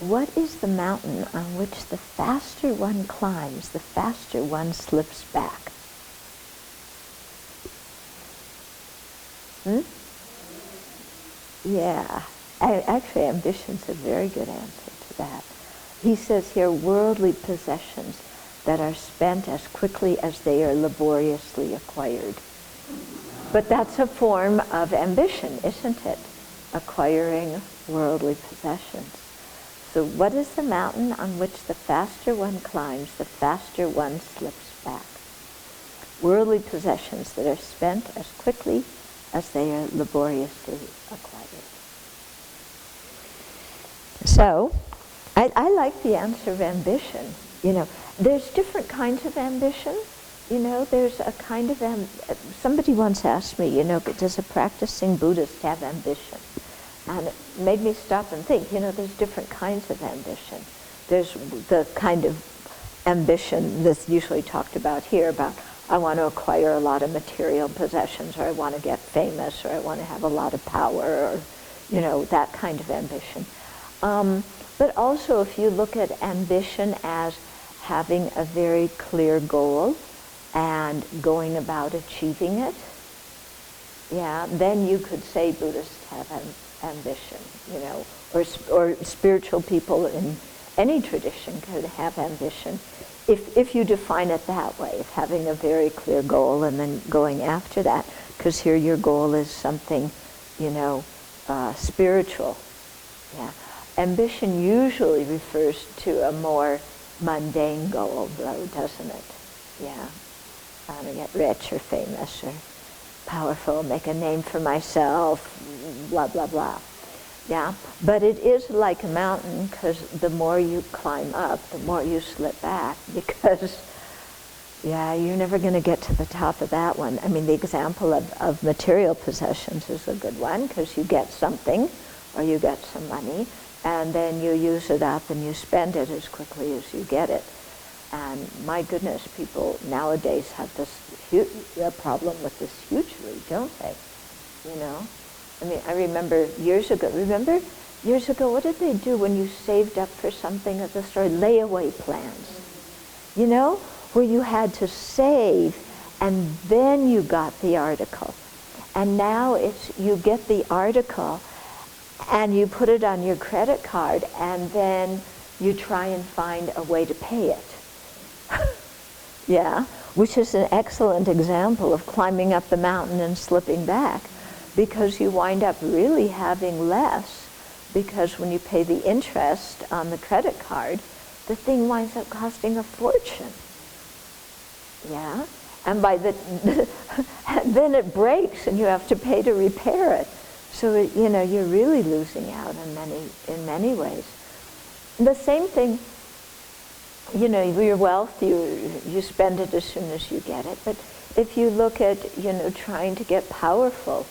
what is the mountain on which the faster one climbs, the faster one slips back? Yeah, actually ambition's a very good answer to that. He says here, worldly possessions that are spent as quickly as they are laboriously acquired. But that's a form of ambition, isn't it? Acquiring worldly possessions. So what is the mountain on which the faster one climbs, the faster one slips back? Worldly possessions that are spent as quickly as they are laboriously acquired. So, I like the answer of ambition. You know, there's different kinds of ambition. You know, there's a kind of somebody once asked me, you know, does a practicing Buddhist have ambition? And it made me stop and think, you know, there's different kinds of ambition. There's the kind of ambition that's usually talked about here, about I want to acquire a lot of material possessions, or I want to get famous, or I want to have a lot of power, or, you know, that kind of ambition. But also if you look at ambition as having a very clear goal and going about achieving it, yeah, then you could say Buddhists have ambition, you know, or spiritual people in any tradition could have ambition. If you define it that way, of having a very clear goal and then going after that, because here your goal is something, you know, spiritual. Yeah, ambition usually refers to a more mundane goal, though, doesn't it? Yeah, I want to get rich or famous or powerful, make a name for myself, blah blah blah. Yeah, but it is like a mountain, because the more you climb up, the more you slip back, because, yeah, you're never going to get to the top of that one. I mean, the example of material possessions is a good one, because you get something, or you get some money, and then you use it up and you spend it as quickly as you get it. And my goodness, people nowadays have this problem with this hugely, don't they? You know? I mean, I remember years ago, what did they do when you saved up for something at the store? Layaway plans. You know, where you had to save and then you got the article. And now it's, you get the article and you put it on your credit card and then you try and find a way to pay it. Yeah, which is an excellent example of climbing up the mountain and slipping back. Because you wind up really having less, because when you pay the interest on the credit card, the thing winds up costing a fortune. Yeah, and by then it breaks and you have to pay to repair it. So you know, you're really losing out in many ways. The same thing, you know, your wealth, you spend it as soon as you get it. But if you look at, you know, trying to get powerful,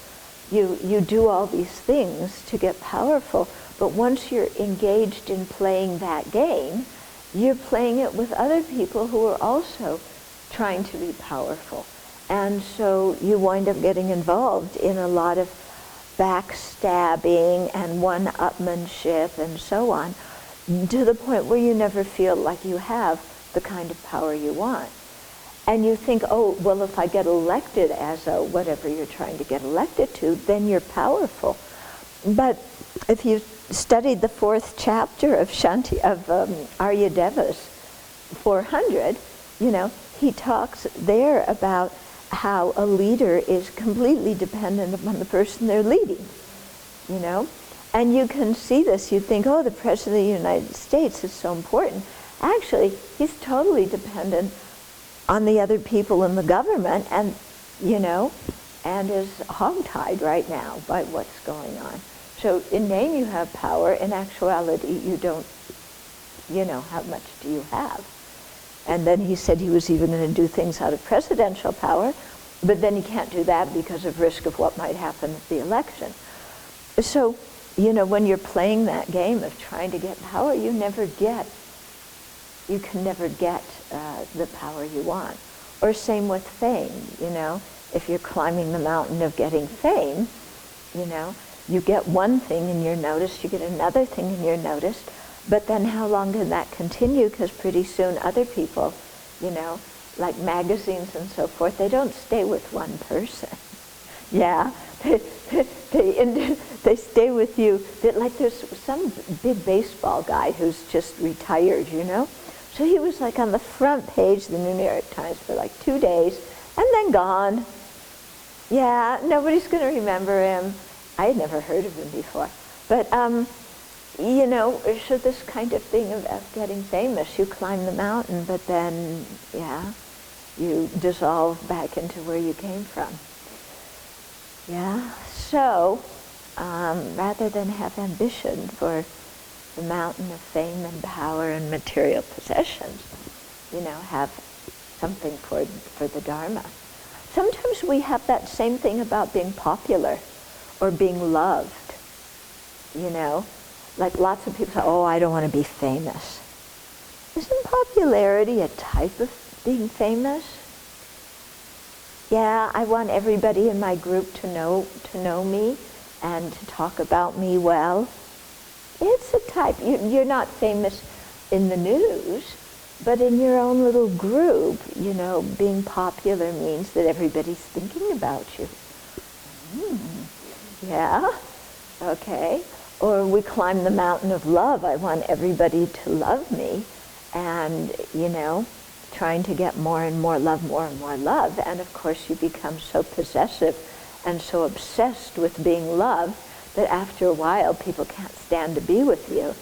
you do all these things to get powerful, but once you're engaged in playing that game, you're playing it with other people who are also trying to be powerful. And so you wind up getting involved in a lot of backstabbing and one-upmanship and so on, to the point where you never feel like you have the kind of power you want. And you think, oh, well, if I get elected as a whatever you're trying to get elected to, then you're powerful. But if you studied the 4th chapter of Aryadeva's 400, you know, he talks there about how a leader is completely dependent upon the person they're leading, you know. And you can see this. You think, oh, the President of the United States is so important. Actually, he's totally dependent on the other people in the government, and, you know, and is hogtied right now by what's going on. So in name you have power, in actuality you don't, you know, how much do you have? And then he said he was even going to do things out of presidential power, but then he can't do that because of risk of what might happen at the election. So, you know, when you're playing that game of trying to get power, you can never get the power you want. Or same with fame, you know. If you're climbing the mountain of getting fame, you know, you get one thing and you're noticed, you get another thing and you're noticed, But then how long can that continue? Because pretty soon other people, like magazines and so forth, they don't stay with one person. Yeah, they stay with you. Like there's some big baseball guy who's just retired, So he was like on the front page of the New York Times for like 2 days and then gone. Yeah, nobody's going to remember him. I had never heard of him before. But, so this kind of thing of getting famous, you climb the mountain, but then, you dissolve back into where you came from. Yeah, so rather than have ambition for the mountain of fame and power and material possessions, have something for the Dharma. Sometimes we have that same thing about being popular or being loved, Like lots of people say, oh, I don't want to be famous. Isn't popularity a type of being famous? Yeah, I want everybody in my group to know me and to talk about me well. It's a type. You're not famous in the news, but in your own little group, being popular means that everybody's thinking about you. Yeah, okay. Or we climb the mountain of love. I want everybody to love me, and, trying to get more and more love, more and more love. And of course you become so possessive and so obsessed with being loved that after a while people can't stand to be with you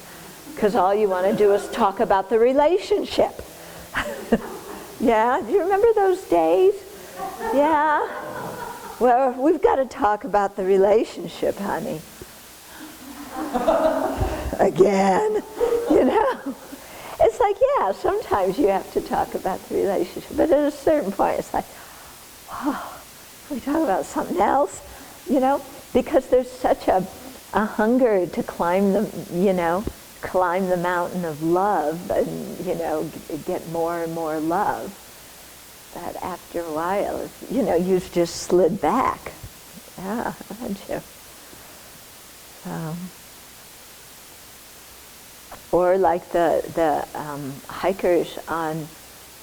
because all you want to do is talk about the relationship. Yeah, do you remember those days? Yeah. Well, we've got to talk about the relationship, honey. Again, It's like, yeah, sometimes you have to talk about the relationship, but at a certain point it's like, oh, can we talk about something else? Because there's such a hunger to climb the mountain of love and, get more and more love, that after a while, you've just slid back. Yeah, haven't you? Or like the hikers on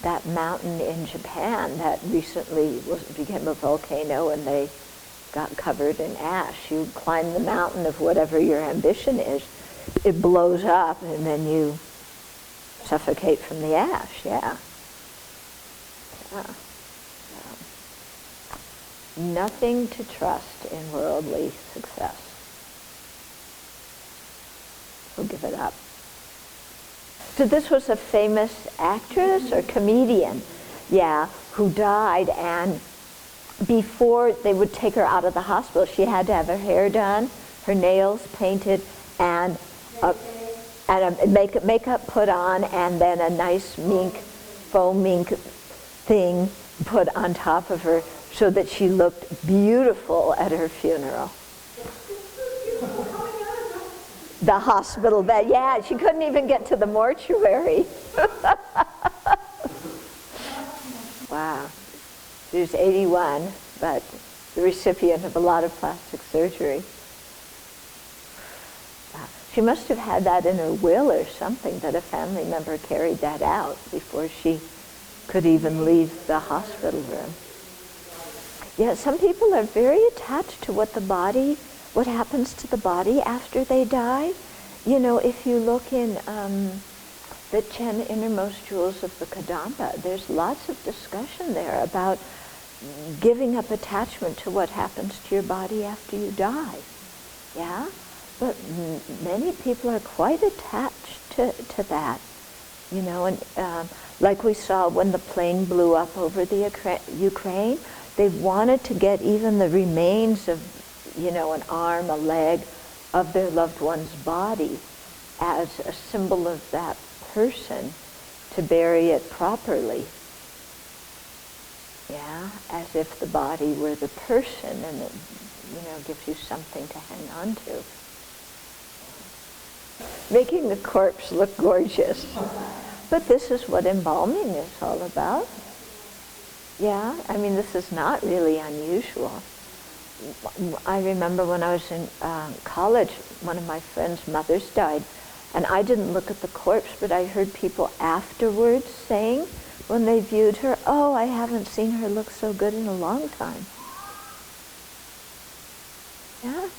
that mountain in Japan that recently became a volcano and they got covered in ash. You climb the mountain of whatever your ambition is, it blows up and then you suffocate from the ash, yeah. Nothing to trust in worldly success. So give it up. So this was a famous actress or comedian, who died, and before they would take her out of the hospital, she had to have her hair done, her nails painted, and a makeup put on, and then a nice faux mink thing put on top of her so that she looked beautiful at her funeral. The hospital bed, yeah, she couldn't even get to the mortuary. Wow. She was 81, but the recipient of a lot of plastic surgery. She must have had that in her will or something, that a family member carried that out before she could even leave the hospital room. Yeah, some people are very attached to what happens to the body after they die. If you look in the 10 Innermost Jewels of the Kadamba, there's lots of discussion there about giving up attachment to what happens to your body after you die. Yeah? But many people are quite attached to that. And like we saw when the plane blew up over the Ukraine, they wanted to get even the remains of an arm, a leg of their loved one's body as a symbol of that person to bury it properly. Yeah, as if the body were the person, and it, gives you something to hang on to. Making the corpse look gorgeous. But this is what embalming is all about. Yeah, this is not really unusual. I remember when I was in college, one of my friend's mothers died, And I didn't look at the corpse, but I heard people afterwards saying, when they viewed her, oh, I haven't seen her look so good in a long time. Yeah.